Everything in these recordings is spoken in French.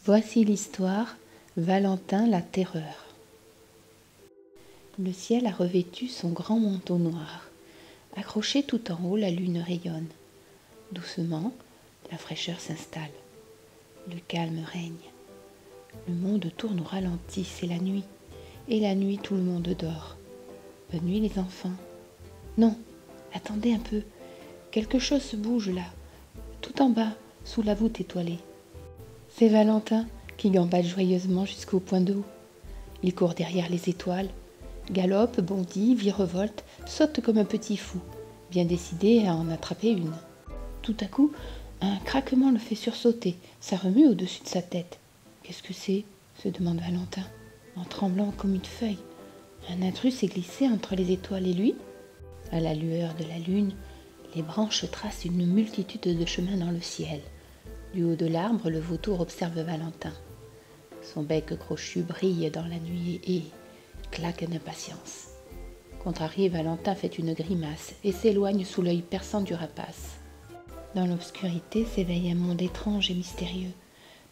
Voici l'histoire, Valentin la terreur. Le ciel a revêtu son grand manteau noir. Accroché tout en haut, la lune rayonne. Doucement, la fraîcheur s'installe. Le calme règne. Le monde tourne au ralenti, c'est la nuit. Et la nuit, tout le monde dort. Bonne nuit les enfants. Non, attendez un peu. Quelque chose se bouge là, tout en bas, sous la voûte étoilée. C'est Valentin qui gambade joyeusement jusqu'au point d'eau. Il court derrière les étoiles, galope, bondit, virevolte, saute comme un petit fou, bien décidé à en attraper une. Tout à coup, un craquement le fait sursauter, ça remue au-dessus de sa tête. Qu'est-ce que c'est ? Se demande Valentin, en tremblant comme une feuille. Un intrus s'est glissé entre les étoiles et lui. À la lueur de la lune, les branches tracent une multitude de chemins dans le ciel. Du haut de l'arbre, le vautour observe Valentin. Son bec crochu brille dans la nuit et claque d'impatience. Contrarié, Valentin fait une grimace et s'éloigne sous l'œil perçant du rapace. Dans l'obscurité s'éveille un monde étrange et mystérieux.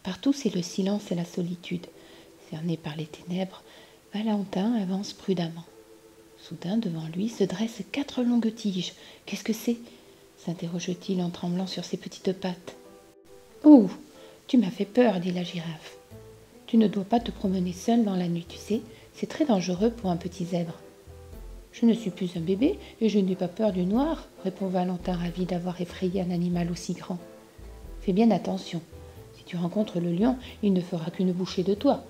Partout, c'est le silence et la solitude. Cerné par les ténèbres, Valentin avance prudemment. Soudain, devant lui, se dressent 4 longues tiges. « Qu'est-ce que c'est » s'interroge-t-il en tremblant sur ses petites pattes. « Oh, tu m'as fait peur, » dit la girafe. « Tu ne dois pas te promener seul dans la nuit, tu sais, c'est très dangereux pour un petit zèbre. »« Je ne suis plus un bébé et je n'ai pas peur du noir, » répond Valentin, ravi d'avoir effrayé un animal aussi grand. « Fais bien attention. Si tu rencontres le lion, il ne fera qu'une bouchée de toi.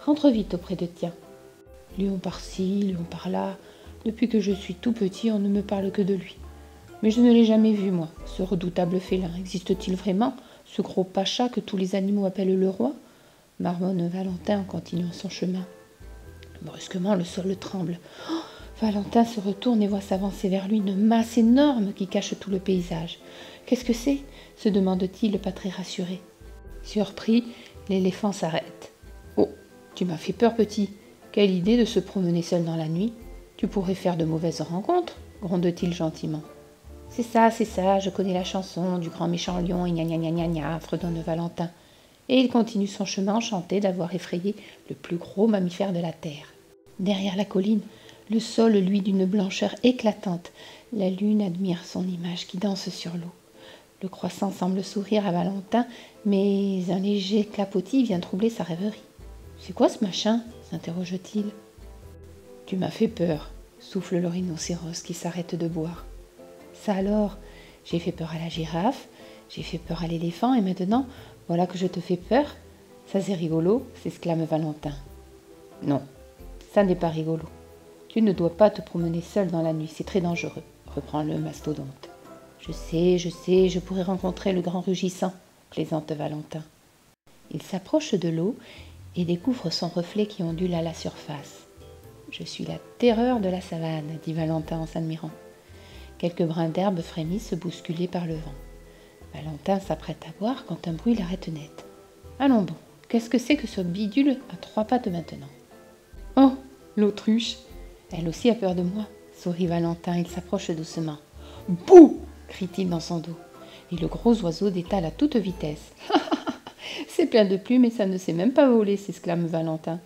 Rentre vite auprès de tien. » Lion par-ci, lion par-là. Depuis que je suis tout petit, on ne me parle que de lui. Mais je ne l'ai jamais vu, moi. Ce redoutable félin, existe-t-il vraiment ? Ce gros pacha que tous les animaux appellent le roi ? Marmonne Valentin en continuant son chemin. Brusquement, le sol tremble. Oh, Valentin se retourne et voit s'avancer vers lui une masse énorme qui cache tout le paysage. « Qu'est-ce que c'est » se demande-t-il, pas très rassuré. Surpris, l'éléphant s'arrête. « Oh, tu m'as fait peur, petit. Quelle idée de se promener seul dans la nuit. Tu pourrais faire de mauvaises rencontres, » gronde-t-il gentiment. « C'est ça, je connais la chanson du grand méchant lion, et gna gna gna gna gna, fredonne Valentin. » Et il continue son chemin enchanté d'avoir effrayé le plus gros mammifère de la terre. Derrière la colline, le sol luit d'une blancheur éclatante. La lune admire son image qui danse sur l'eau. Le croissant semble sourire à Valentin, mais un léger clapotis vient troubler sa rêverie. « C'est quoi ce machin ?» s'interroge-t-il. « Tu m'as fait peur » souffle le rhinocéros qui s'arrête de boire. « Ça alors, j'ai fait peur à la girafe, j'ai fait peur à l'éléphant et maintenant, voilà que je te fais peur. Ça c'est rigolo » s'exclame Valentin. « Non, ça n'est pas rigolo. Tu ne dois pas te promener seul dans la nuit, c'est très dangereux » reprend le mastodonte. « Je sais, je pourrais rencontrer le grand rugissant » plaisante Valentin. Il s'approche de l'eau et découvre son reflet qui ondule à la surface. « Je suis la terreur de la savane » dit Valentin en s'admirant. Quelques brins d'herbe frémissent bousculés par le vent. Valentin s'apprête à boire quand un bruit l'arrête net. « Allons bon, qu'est-ce que c'est que ce bidule à 3 pattes maintenant ?»« Oh, l'autruche ! Elle aussi a peur de moi » sourit Valentin, il s'approche doucement. « Bouh !» crie-t-il dans son dos. Et le gros oiseau détale à toute vitesse. « C'est plein de plumes et ça ne sait même pas voler » s'exclame Valentin.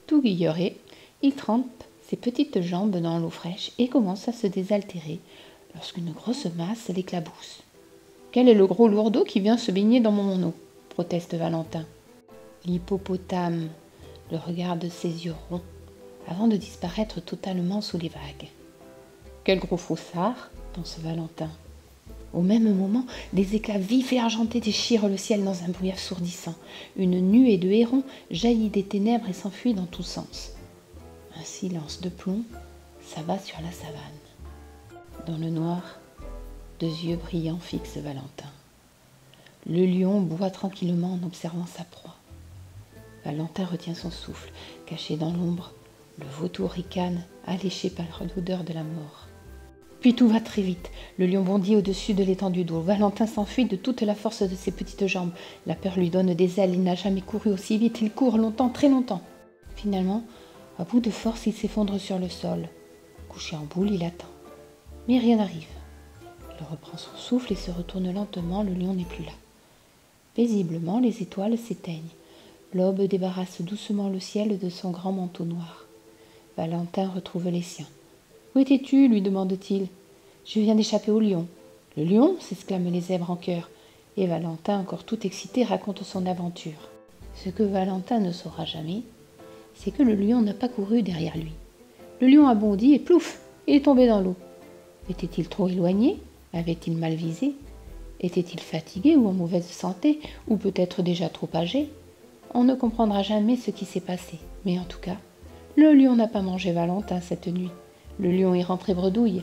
Tout guilleré, il trempe ses petites jambes dans l'eau fraîche et commence à se désaltérer lorsqu'une grosse masse l'éclabousse. « Quel est le gros lourdeau qui vient se baigner dans mon eau ?» proteste Valentin. L'hippopotame le regarde de ses yeux ronds avant de disparaître totalement sous les vagues. « Quel gros froussard !» pense Valentin. Au même moment, des éclats vifs et argentés déchirent le ciel dans un bruit assourdissant. Une nuée de hérons jaillit des ténèbres et s'enfuit dans tous sens. Un silence de plomb s'abat sur la savane. Dans le noir, 2 yeux brillants fixent Valentin. Le lion boit tranquillement en observant sa proie. Valentin retient son souffle. Caché dans l'ombre, le vautour ricane, alléché par l'odeur de la mort. Puis tout va très vite. Le lion bondit au-dessus de l'étendue d'eau. Valentin s'enfuit de toute la force de ses petites jambes. La peur lui donne des ailes. Il n'a jamais couru aussi vite. Il court longtemps, très longtemps. Finalement, à bout de force, il s'effondre sur le sol. Couché en boule, il attend. Mais rien n'arrive. Il reprend son souffle et se retourne lentement. Le lion n'est plus là. Paisiblement, les étoiles s'éteignent. L'aube débarrasse doucement le ciel de son grand manteau noir. Valentin retrouve les siens. « Où étais-tu » lui demande-t-il. « Je viens d'échapper au lion. »« Le lion » s'exclament les zèbres en chœur, et Valentin, encore tout excité, raconte son aventure. Ce que Valentin ne saura jamais, c'est que le lion n'a pas couru derrière lui. Le lion a bondi et plouf, il est tombé dans l'eau. Était-il trop éloigné? Avait-il mal visé? Était-il fatigué ou en mauvaise santé, ou peut-être déjà trop âgé? On ne comprendra jamais ce qui s'est passé, mais en tout cas, le lion n'a pas mangé Valentin cette nuit. Le lion est rentré bredouille.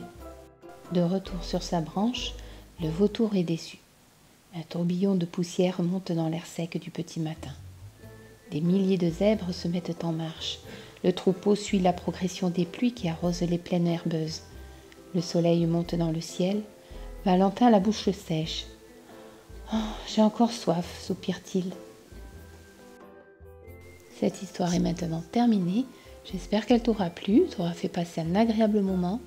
De retour sur sa branche, le vautour est déçu. Un tourbillon de poussière monte dans l'air sec du petit matin. Des milliers de zèbres se mettent en marche. Le troupeau suit la progression des pluies qui arrosent les plaines herbeuses. Le soleil monte dans le ciel. Valentin la bouche sèche. « Oh, j'ai encore soif, soupire-t-il. » Cette histoire est maintenant terminée. J'espère qu'elle t'aura plu, t'aura fait passer un agréable moment.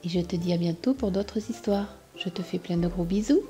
Et je te dis à bientôt pour d'autres histoires. Je te fais plein de gros bisous.